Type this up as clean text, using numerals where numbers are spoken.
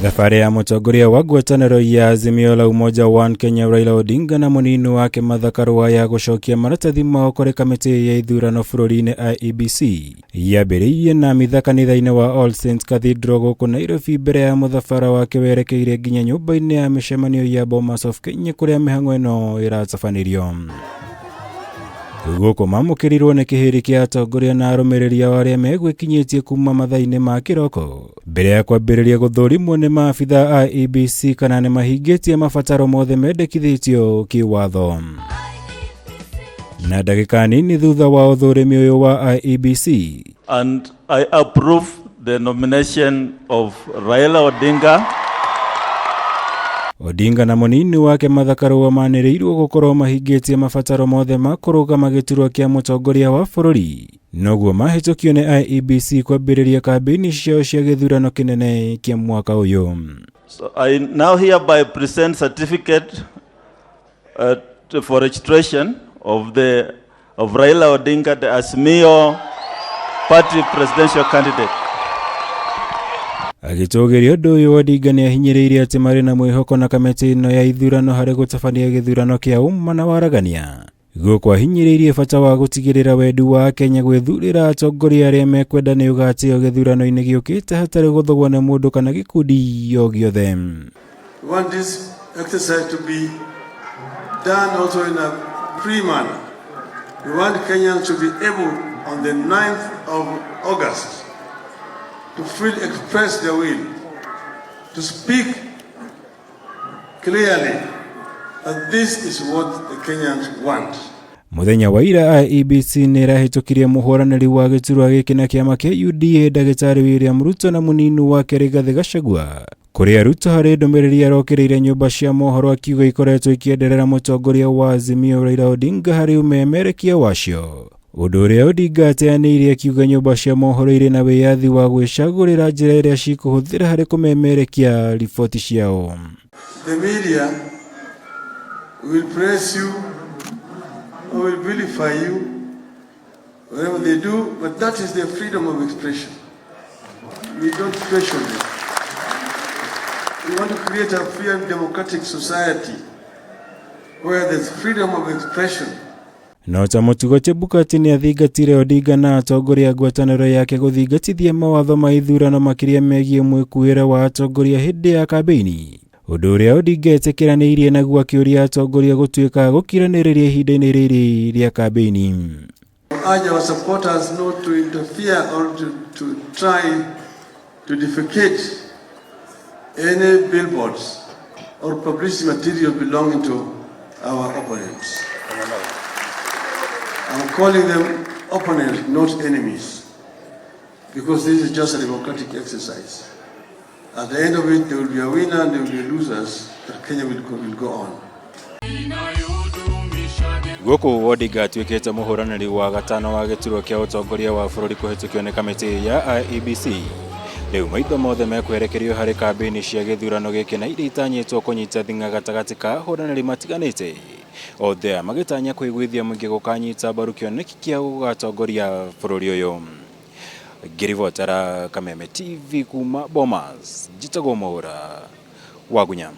Thabari ya Mutongoria wa ngwataniro ya Azimio la Umoja wa Kenya Raila Odinga na munini wake mathakarwa ya gucokia maratathi mao kuri kamiti ya ithurano bururi-ini Iebc yambiririe na mitha kanitha-ini wa All Saints Cathedral guku Nairobi mbere ya muthafara wake werekeire nginya nyumba-ini ya micemanio ya Bomas of Kenya kuria mihango ino iratabanirio. Guku mamukirirwo ni kihiri kia atongoria na arumiriri aria megwikinyitie kuma mathaa-ini ma kiroko mbere ya kwambiriria guthurimwo ni maabitha a Iebc kana ni mahingitie mabataro mothe mendekithitio kiwatho. Na ndagika nini thutha wa uthurimi uyu wa Iebc, and I approve the nomination of Raila Odinga na munini wake mathakarwa maniriirwo gukorwo mahingitie mabataro mothe ma kurugama giturwa kia mutongoria wa bururi. Noguo mahitukio ni Iebc kwambiriria kambeni ciao cia githurano kinene kia mwaka uyu. So I now hereby present certificate for registration of Raila Odinga, the Azimio party presidential candidate. Agitogeria undu uyu Odinga ni ahinyiriire ati mari na mwihoko na kamiti ino ya ithurano hari gutabania githurano kia umma na waragania. Guku ahinyiriirie bata wa gutigirira wendi wa Kenya gwithurira atongoria aria mekwenda ni ugatio githurano-ini giukite hatari guthogwo na mundu kana gikundi o giothe. We want this exercise to be done also in a free manner. We want Kenyans to be able on the 9th of August to freely express their will, to speak clearly that this is what the Kenyans want. Muthenya wa ira Iebc ni rahitukirie muhũranĩri wa giturwa giki na kiama kia UDA Dagitari William Ruto na munini wake Rigathi Gachagua kuria Ruto hari ndumiriri arokiriire nyumba cia mohoro akiuga ikoretwo ikienderera mutongoria wa Azimio Raila Odinga hari umemerekia wacio. Undu uria Odinga ateaniire akiuga nyumba cia mohoro iri na wiyathi wa gwicagurira njira iria cikuhuthira hari kumemerekia riboti ciao. The media will praise you or will vilify you, whatever they do, but that is their freedom of expression. We don't question it. We want to create a free and democratic society where there's freedom of expression. No ta mutugo Chebukati ni athingatire Odinga na atongoria ngwataniro yake guthingatithia mawatho ma ithurano makiria megie mwikuira wa atongoria hindi ya kambeni. Undu uria Odinga etikiraniirie naguo akiuria atongoria gutuika gukiraniriria ihinda-ini riri ria kambeni. Urge our supporters not to interfere or to try to defecate any billboards or publicity material belonging to our opponents. I'm calling them opponents, not enemies, because this is just a democratic exercise. At the end of it, there will be a winner and there will be losers, but Kenya will go on. Guku Odinga atuikite muhuraniri wa gatano wa giturwa kia utongoria wa bururi kuhitukio ni kamiti ya Iebc. Riu maitho mothe mekwerekerio hari kambeni cia githurano giki na iria itanyitwo kunyita thinga gatagati ka ahuraniri matiganite. Othe magitanya kwigwithia mwingi gukanyita mbaru kioneki kia gugatongoria bururi uyu. Ngirivotera Kameme TV kuma Bomas, njitagwo Mwaura wa Gunyama.